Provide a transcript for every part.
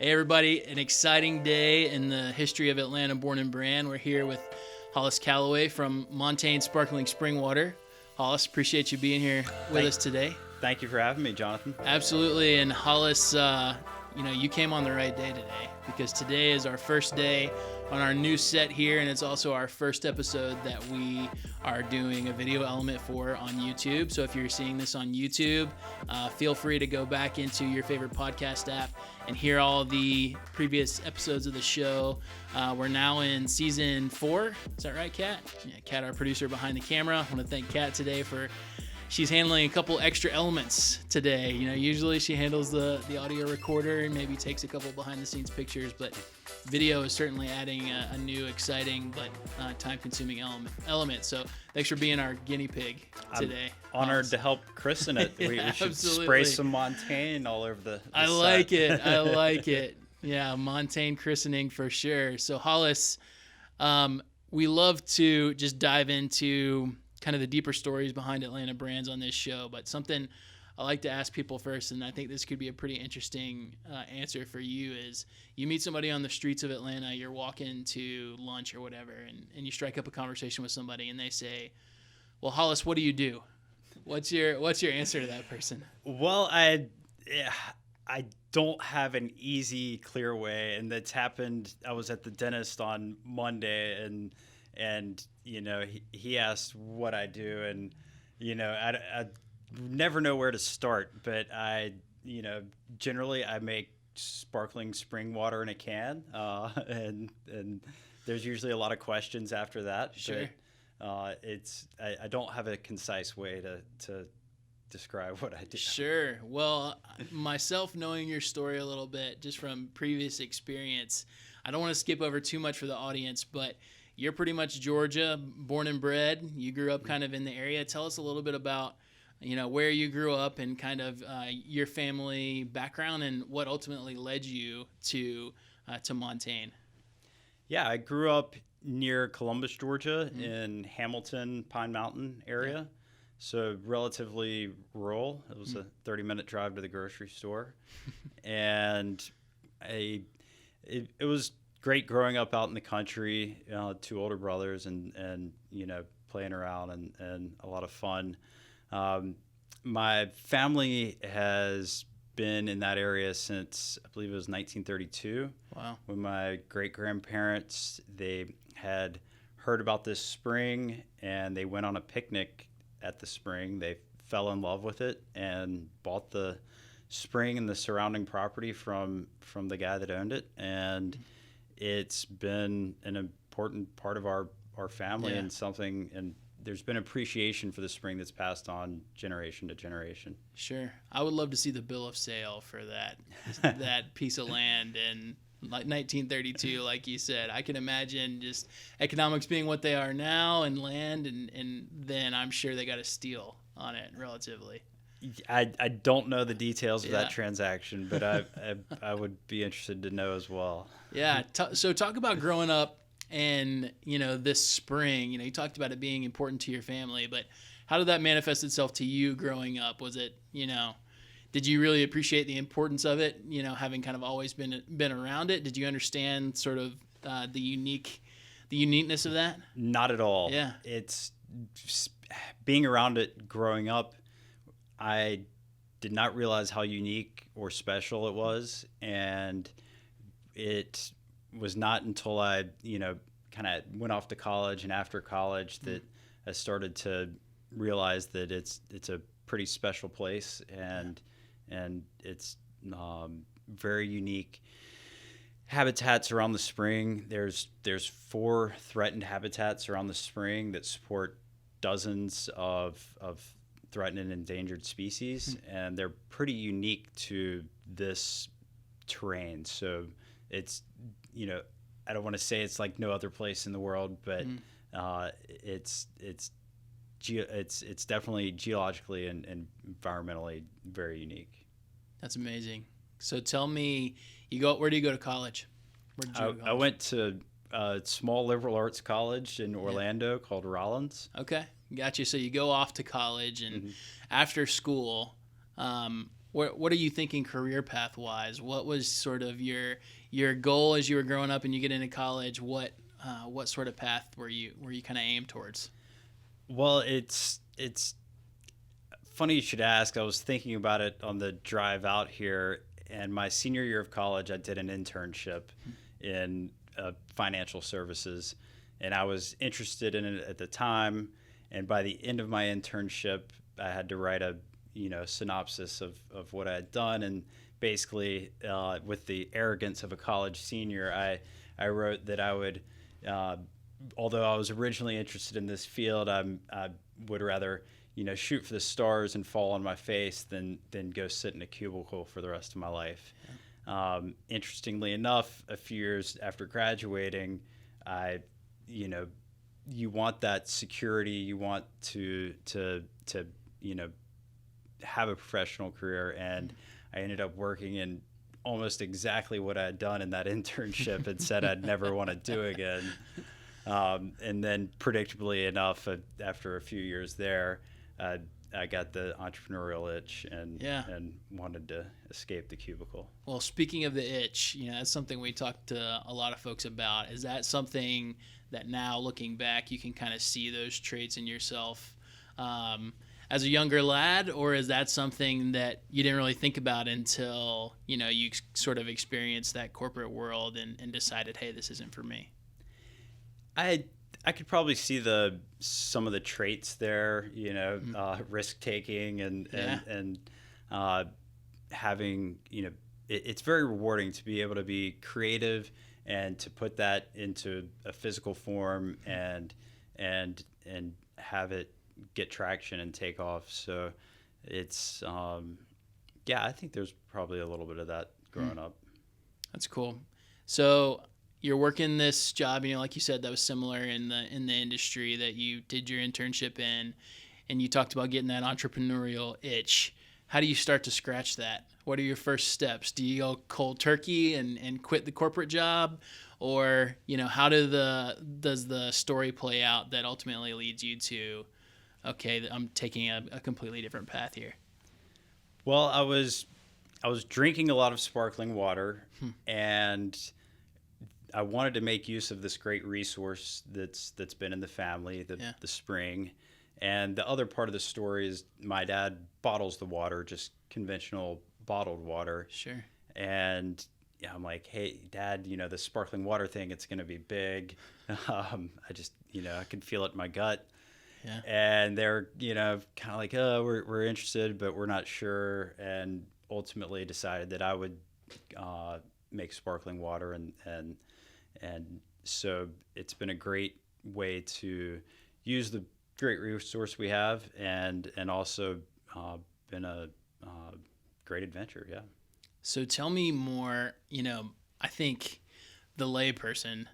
Hey everybody, an exciting day in the history of Atlanta Born and Brand. We're here with Hollis Callaway from Montane Sparkling Spring Water. Hollis, appreciate you being here with us today. Thank you for having me, Jonathan. Absolutely, and Hollis, you came on the right day today because today is our first day on our new set here, and it's also our first episode that we are doing a video element for on YouTube. So if you're seeing this on YouTube, feel free to go back into your favorite podcast app and hear all the previous episodes of the show. We're now in season 4. Is that right, Kat? Yeah, Kat, our producer behind the camera. I want to thank Kat today for she's handling a couple extra elements today. Usually she handles the audio recorder and maybe takes a couple behind the scenes pictures, but video is certainly adding a new, exciting, but time-consuming element. So thanks for being our guinea pig today. I'm honored to help christen it. We should absolutely. Spray some Montane all over the I like it. I like it. Yeah, Montane christening for sure. So Hollis, we love to just dive into kind of the deeper stories behind Atlanta brands on this show, but something I like to ask people first, and I think this could be a pretty interesting answer for you, is you meet somebody on the streets of Atlanta, you're walking to lunch or whatever, and you strike up a conversation with somebody, and they say, well, Hollis, what do you do? What's your answer to that person? Well, I don't have an easy, clear way, and that's happened. I was at the dentist on Monday, and he asked what I do, and I never know where to start, but generally I make sparkling spring water in a can, and there's usually a lot of questions after that. Sure. But I don't have a concise way to describe what I do. Sure. Well, myself knowing your story a little bit just from previous experience, I don't want to skip over too much for the audience, but you're pretty much Georgia, born and bred. You grew up kind of in the area. Tell us a little bit about, where you grew up and kind of your family background and what ultimately led you to Montane. Yeah, I grew up near Columbus, Georgia, in Hamilton, Pine Mountain area. Yeah. So relatively rural. It was a 30-minute drive to the grocery store. And it was great growing up out in the country, 2 older brothers and playing around and a lot of fun. My family has been in that area since, I believe it was 1932. Wow. When my great-grandparents, they had heard about this spring and they went on a picnic at the spring. They fell in love with it and bought the spring and the surrounding property from the guy that owned it. And it's been an important part of our family. Yeah. And there's been appreciation for the spring that's passed on generation to generation. Sure. I would love to see the bill of sale for that piece of land in 1932, like you said. I can imagine just economics being what they are now and land, and then I'm sure they got a steal on it relatively. I don't know the details of that transaction, but I would be interested to know as well. Yeah. So talk about growing up and, this spring. You talked about it being important to your family, but how did that manifest itself to you growing up? Was it, did you really appreciate the importance of it, having kind of always been around it? Did you understand sort of the uniqueness of that? Not at all. Yeah. It's being around it growing up. I did not realize how unique or special it was, and it was not until I, kind of went off to college and after college that I started to realize that it's a pretty special place, and it's very unique habitats around the spring. There's 4 threatened habitats around the spring that support dozens of threatened and endangered species, and they're pretty unique to this terrain. So it's, I don't want to say it's like no other place in the world, but it's definitely geologically and environmentally very unique. That's amazing. So tell me, where do you go to college? I went to a small liberal arts college in Orlando called Rollins. Okay. Gotcha. So you go off to college, and after school, what are you thinking career path wise? What was sort of your goal as you were growing up and you get into college? What sort of path were you kind of aimed towards? Well, it's funny you should ask. I was thinking about it on the drive out here, and my senior year of college, I did an internship in financial services, and I was interested in it at the time. And by the end of my internship, I had to write a synopsis of what I had done, and basically, with the arrogance of a college senior, I wrote that I would. Although I was originally interested in this field, I would rather shoot for the stars and fall on my face than go sit in a cubicle for the rest of my life. Yeah. Interestingly enough, a few years after graduating, you want that security, you want to have a professional career, and I ended up working in almost exactly what I had done in that internship and said I'd never want to do again. And then predictably enough, after a few years there, I got the entrepreneurial itch and wanted to escape the cubicle. Well, speaking of the itch, that's something we talked to a lot of folks about. Is that something that now looking back, you can kind of see those traits in yourself as a younger lad, or is that something that you didn't really think about until, you sort of experienced that corporate world and decided, hey, this isn't for me? I could probably see some of the traits there, risk taking and having, it's very rewarding to be able to be creative and to put that into a physical form and have it get traction and take off. So it's I think there's probably a little bit of that growing up. That's cool. So you're working this job, like you said, that was similar in the industry that you did your internship in, and you talked about getting that entrepreneurial itch. How do you start to scratch that? What are your first steps? Do you go cold turkey and quit the corporate job? Or, how does the story play out that ultimately leads you to, okay, I'm taking a completely different path here? Well, I was drinking a lot of sparkling water, and I wanted to make use of this great resource that's been in the family, the spring. And the other part of the story is my dad bottles the water, just conventional bottled water. Sure. And I'm like, hey, Dad, the sparkling water thing, it's going to be big. I just, I can feel it in my gut. Yeah. And they're, kind of like, oh, we're interested, but we're not sure. And ultimately decided that I would make sparkling water. And so it's been a great way to use the great resource we have and also been a great adventure. Yeah. So tell me more, I think the layperson,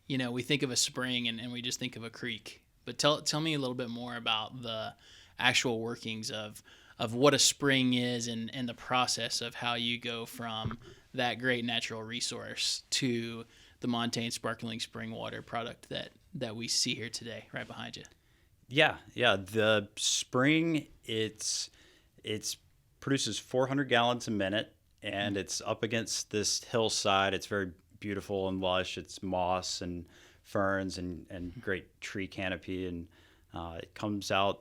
we think of a spring and we just think of a creek, but tell me a little bit more about the actual workings of what a spring is and the process of how you go from that great natural resource to the Montane sparkling spring water product that we see here today, right behind you. Yeah. The spring, it's produces 400 gallons a minute, and it's up against this hillside. It's very beautiful and lush. It's moss and ferns and great tree canopy, and it comes out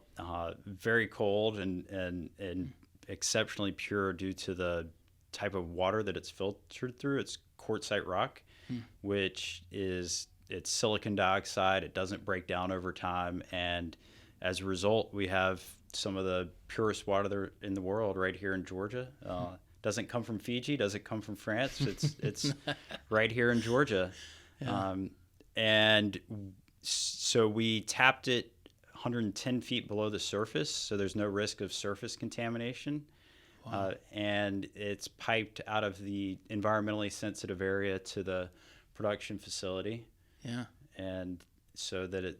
very cold and exceptionally pure due to the type of water that it's filtered through. It's quartzite rock, which it's silicon dioxide. It doesn't break down over time, and as a result, we have some of the purest water in the world right here in Georgia. Doesn't come from Fiji, doesn't come from France. It's right here in Georgia. Yeah. And so we tapped it 110 feet below the surface, so there's no risk of surface contamination. Wow. And it's piped out of the environmentally sensitive area to the production facility. Yeah. And so that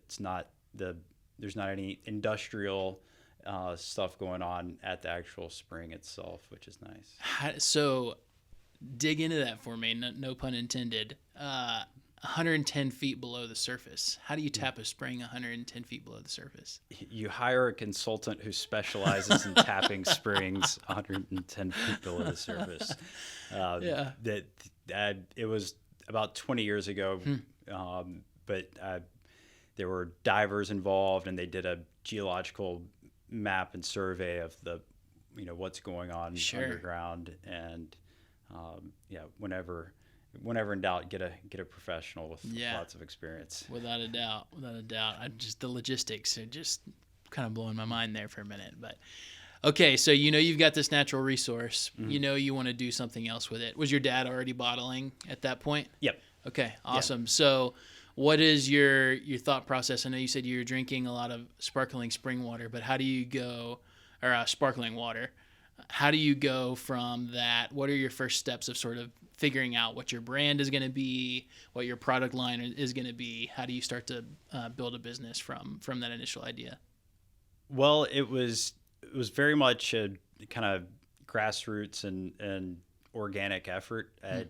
there's not any industrial stuff going on at the actual spring itself, which is nice. So dig into that for me, no pun intended. 110 feet below the surface. How do you tap a spring 110 feet below the surface? You hire a consultant who specializes in tapping springs 110 feet below the surface. Yeah. It was about 20 years ago, but there were divers involved, and they did a geological map and survey of the, what's going on underground. And whenever in doubt, get a professional with lots of experience. Without a doubt. The logistics are just kind of blowing my mind there for a minute. But okay, so you've got this natural resource. Mm-hmm. You want to do something else with it. Was your dad already bottling at that point? Yep. Okay, awesome. Yeah. So what is your thought process? I know you said you were drinking a lot of sparkling spring water, but how do you go, or sparkling water, how do you go from that? What are your first steps of sort of figuring out what your brand is going to be, what your product line is going to be? How do you start to build a business from that initial idea? Well, it was very much a kind of grassroots and organic effort. I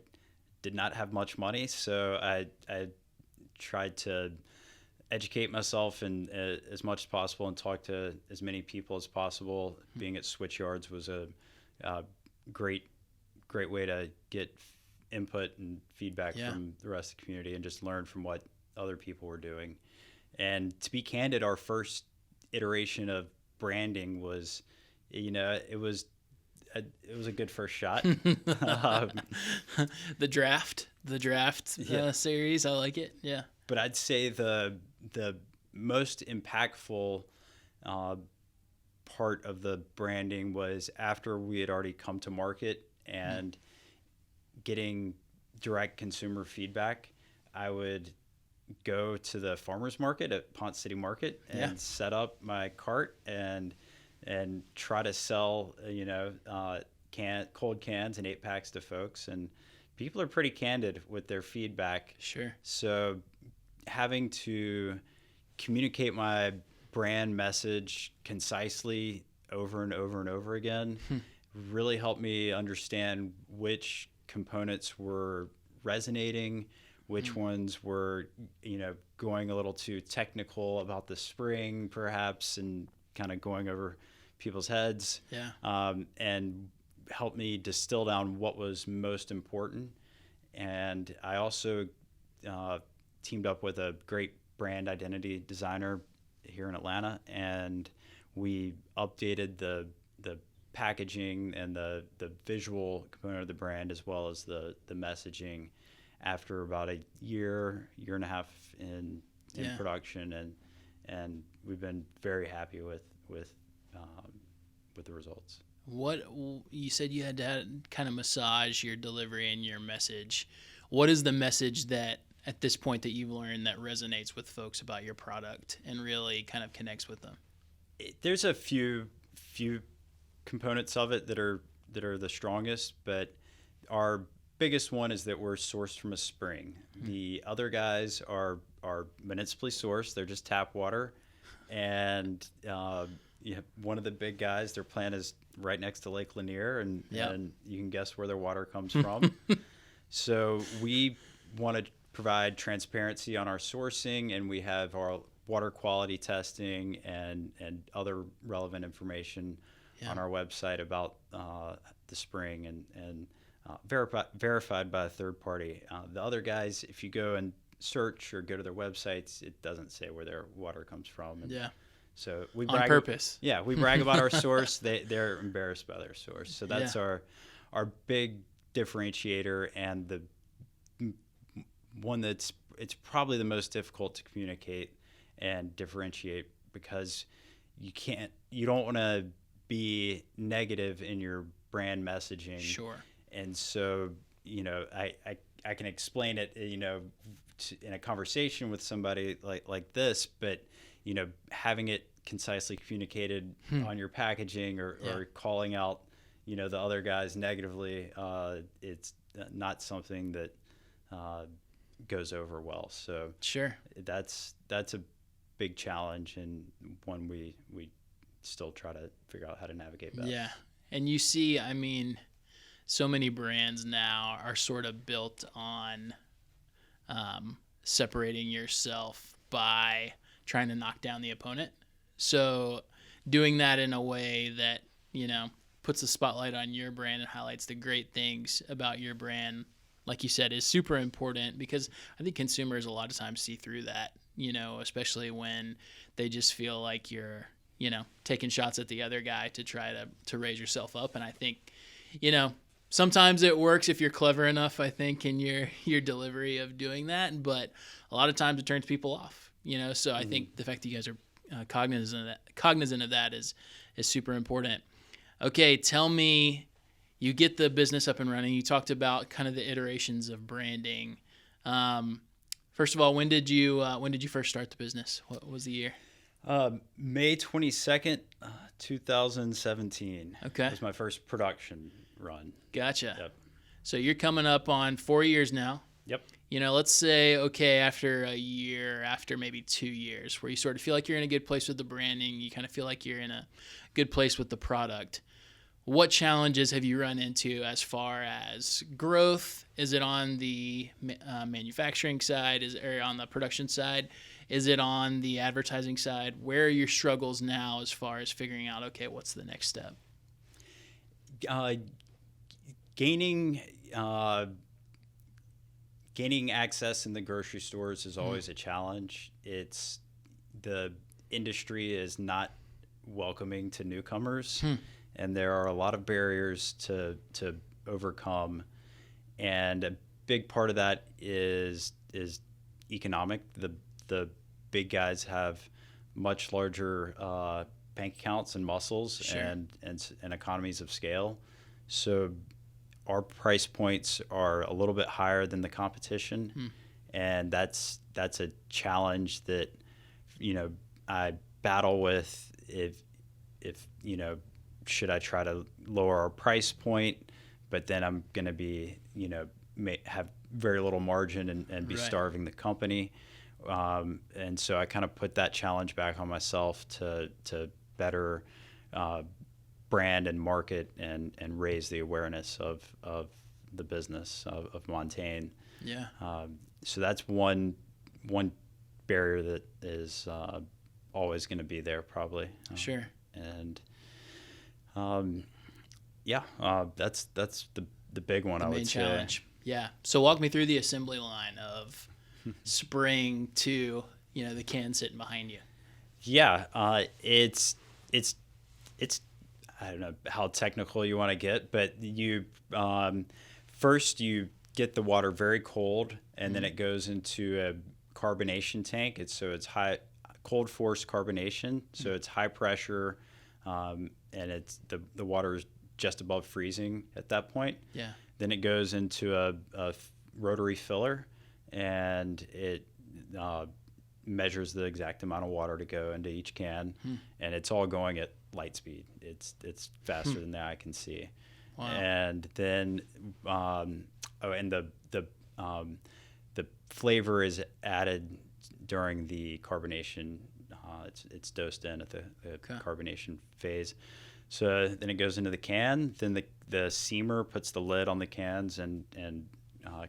did not have much money, so I tried to educate myself and as much as possible and talk to as many people as possible. Being at Switch Yards was a great way to get input and feedback from the rest of the community and just learn from what other people were doing. And to be candid, our first iteration of branding was, it was a good first shot. The draft series, I like it. Yeah. But I'd say the most impactful part of the branding was after we had already come to market and getting direct consumer feedback. I would go to the farmers market at Ponce City Market and set up my cart and try to sell cold cans and 8-packs to folks, and people are pretty candid with their feedback. Sure. So having to communicate my brand message concisely over and over and over again really helped me understand which components were resonating, which ones were, going a little too technical about the spring perhaps and kind of going over people's heads. Yeah. And helped me distill down what was most important. And I also teamed up with a great brand identity designer here in Atlanta, and we updated the packaging and the visual component of the brand as well as the messaging after about a year and a half in production, and we've been very happy with the results. What you said you had to kind of massage your delivery and your message. What is the message that at this point that you've learned that resonates with folks about your product and really kind of connects with them? There's a few components of it that are the strongest, but our biggest one is that we're sourced from a spring. The other guys are municipally sourced. They're just tap water. And one of the big guys, their plant is right next to Lake Lanier, and you can guess where their water comes from. So we want to provide transparency on our sourcing, and we have our water quality testing and other relevant information on our website about the spring and verified by a third party. The other guys, if you go and search or go to their websites, it doesn't say where their water comes from. And so we brag on purpose. Yeah, we brag about our source. They're embarrassed by their source. So that's our big differentiator, and the one it's probably the most difficult to communicate and differentiate, because you don't want to be negative in your brand messaging. Sure. And so, I can explain it, in a conversation with somebody like this, but, having it concisely communicated on your packaging or calling out, the other guys negatively, it's not something that goes over well. So sure, that's a big challenge, and one we still try to figure out how to navigate best. Yeah. And you see, I mean, so many brands now are sort of built on separating yourself by trying to knock down the opponent. So doing that in a way that, puts the spotlight on your brand and highlights the great things about your brand, like you said, is super important, because I think consumers a lot of times see through that, especially when they just feel like you're, taking shots at the other guy to try to raise yourself up. And I think, sometimes it works if you're clever enough, I think, in your delivery of doing that. But a lot of times it turns people off, so I think the fact that you guys are cognizant of that is super important. Okay, tell me, you get the business up and running. You talked about kind of the iterations of branding. First of all, when did you first start the business? What was the year? May 22nd, 2017. Okay. Was my first production run. Gotcha. Yep. So you're coming up on 4 years now. Yep. Let's say, okay, after a year, after maybe 2 years, where you sort of feel like you're in a good place with the branding, you kind of feel like you're in a good place with the product. What challenges have you run into as far as growth? Is it on the manufacturing side? Or on the production side? Is it on the advertising side? Where are your struggles now as far as figuring out, okay, what's the next step? Gaining access in the grocery stores is always a challenge. The industry is not welcoming to newcomers, and there are a lot of barriers to overcome. And a big part of that is economic. The big guys have much larger bank accounts and muscles, sure, and economies of scale. So our price points are a little bit higher than the competition, and that's a challenge that I battle with. If should I try to lower our price point, but then I'm going to be have very little margin and be right, starving the company, and so I kind of put that challenge back on myself to better brand and market and raise the awareness of the business of Montane. Yeah. So that's one barrier that is always going to be there, probably. Sure. And that's the big one, The I main would challenge. say. Yeah. So walk me through the assembly line of spraying to the can sitting behind you. Yeah, it's I don't know how technical you want to get, but you first you get the water very cold, and then it goes into a carbonation tank. It's high cold force carbonation, so it's high pressure, and it's the water is just above freezing at that point. Yeah. Then it goes into a rotary filler, and it measures the exact amount of water to go into each can, and it's all going at light speed. It's faster than the eye can see. Wow. And then the flavor is added during the carbonation. It's dosed in at the carbonation phase. So then it goes into the can. Then the seamer puts the lid on the cans and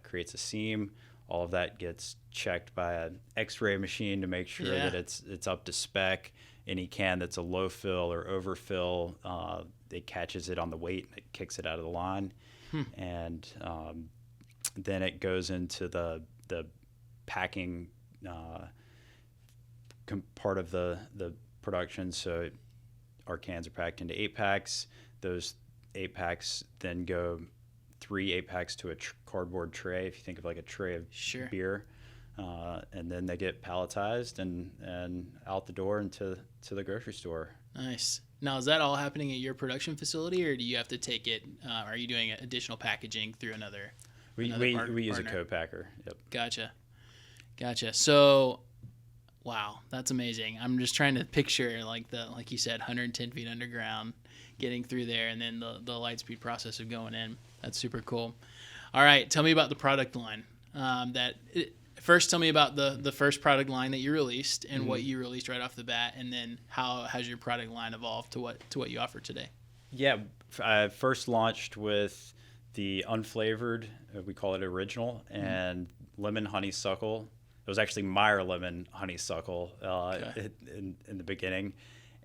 creates a seam. All of that gets checked by an X-ray machine to make sure that it's up to spec. Any can that's a low fill or overfill, it catches it on the weight and it kicks it out of the line. And then it goes into the packing part of the production. So our cans are packed into 8-packs. Those 8-packs then go 3 8-packs to a cardboard tray, if you think of like a tray of beer. And then they get palletized and out the door into the grocery store. Nice. Now, is that all happening at your production facility, or do you have to take it? Are you doing additional packaging through another? We use a co-packer. Yep. Gotcha. So, wow, that's amazing. I'm just trying to picture like you said, 110 feet underground, getting through there, and then the light speed process of going in. That's super cool. All right, tell me about the product line. First, tell me about the first product line that you released and what you released right off the bat, and then how has your product line evolved to what you offer today? Yeah, I first launched with the unflavored, we call it original, and lemon honeysuckle. It was actually Meyer lemon honeysuckle Okay. in the beginning,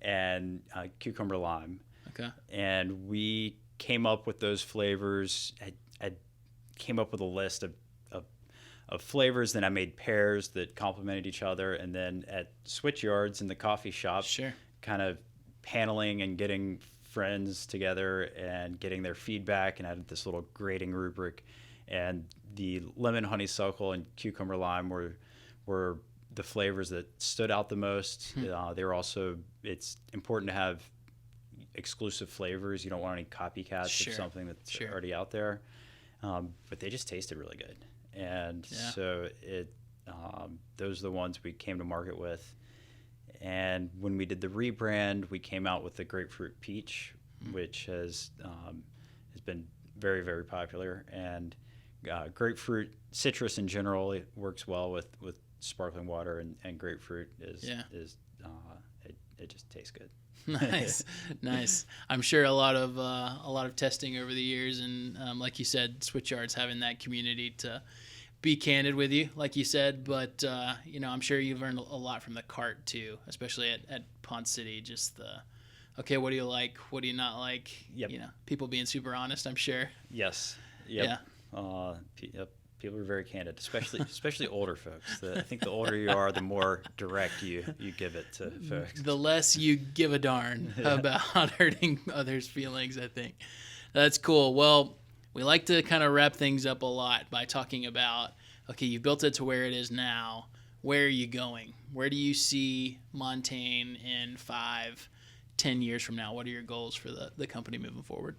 and cucumber lime. Okay. And we came up with those flavors. I came up with a list of flavors. Then I made pairs that complemented each other. And then at switch yards in the coffee shop, Sure. kind of paneling and getting friends together and getting their feedback, and added this little grading rubric. And the lemon honeysuckle and cucumber lime were the flavors that stood out the most. They were also, it's important to have exclusive flavors. You don't want any copycats Sure. of something that's Sure. already out there. But they just tasted really good. And Yeah. so those are the ones we came to market with. And when we did the rebrand, we came out with the grapefruit peach, which has been very, very popular. And grapefruit, citrus in general, it works well with sparkling water, and grapefruit it just tastes good. Nice. I'm sure a lot of testing over the years, and like you said, Switchyard's having that community to be candid with you, like you said. But I'm sure you've learned a lot from the cart too, especially at Pond City. Just okay, what do you like? What do you not like? Yep. People being super honest. I'm sure. Yes. Yep. Yeah. Yep. People are very candid, especially older folks. I think the older you are, the more direct you give it to folks. The less you give a darn about hurting others' feelings, I think. That's cool. Well, we like to kind of wrap things up a lot by talking about, okay, you built it to where it is now. Where are you going? Where do you see Montane in 5-10 years from now? What are your goals for the company moving forward?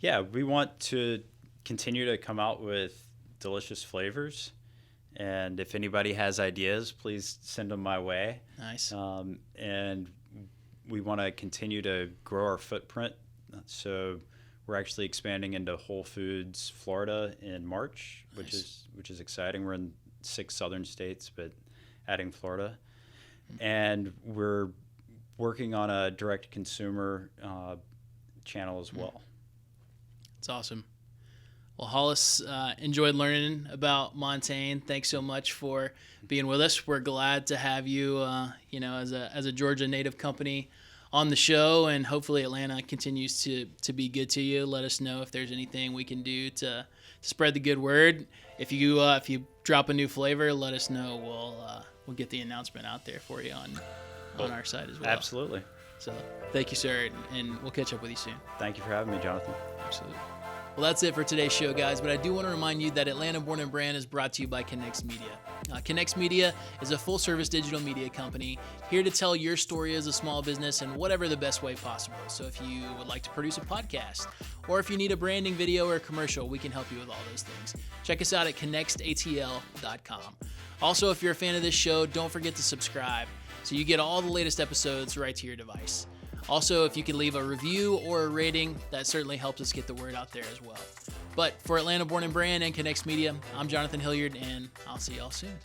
Yeah, we want to continue to come out with delicious flavors, and if anybody has ideas, please send them my way. Nice. And we want to continue to grow our footprint, so we're actually expanding into Whole Foods Florida in March. Nice. which is exciting. We're in 6 southern states, but adding Florida. And we're working on a direct consumer channel as well. It's awesome. Well, Hollis, enjoyed learning about Montane. Thanks so much for being with us. We're glad to have you, as a Georgia native company on the show, and hopefully Atlanta continues to be good to you. Let us know if there's anything we can do to spread the good word. If you drop a new flavor, let us know. We'll get the announcement out there for you on our side as well. Absolutely. So thank you, sir, and we'll catch up with you soon. Thank you for having me, Jonathan. Absolutely. Well, that's it for today's show, guys, but I do want to remind you that Atlanta Born and Brand is brought to you by Connects Media. Connects Media is a full-service digital media company here to tell your story as a small business in whatever the best way possible. So if you would like to produce a podcast, or if you need a branding video or a commercial, we can help you with all those things. Check us out at connectatl.com. Also, if you're a fan of this show, don't forget to subscribe so you get all the latest episodes right to your device. Also, if you can leave a review or a rating, that certainly helps us get the word out there as well. But for Atlanta Born and Brand and Connects Media, I'm Jonathan Hilliard, and I'll see y'all soon.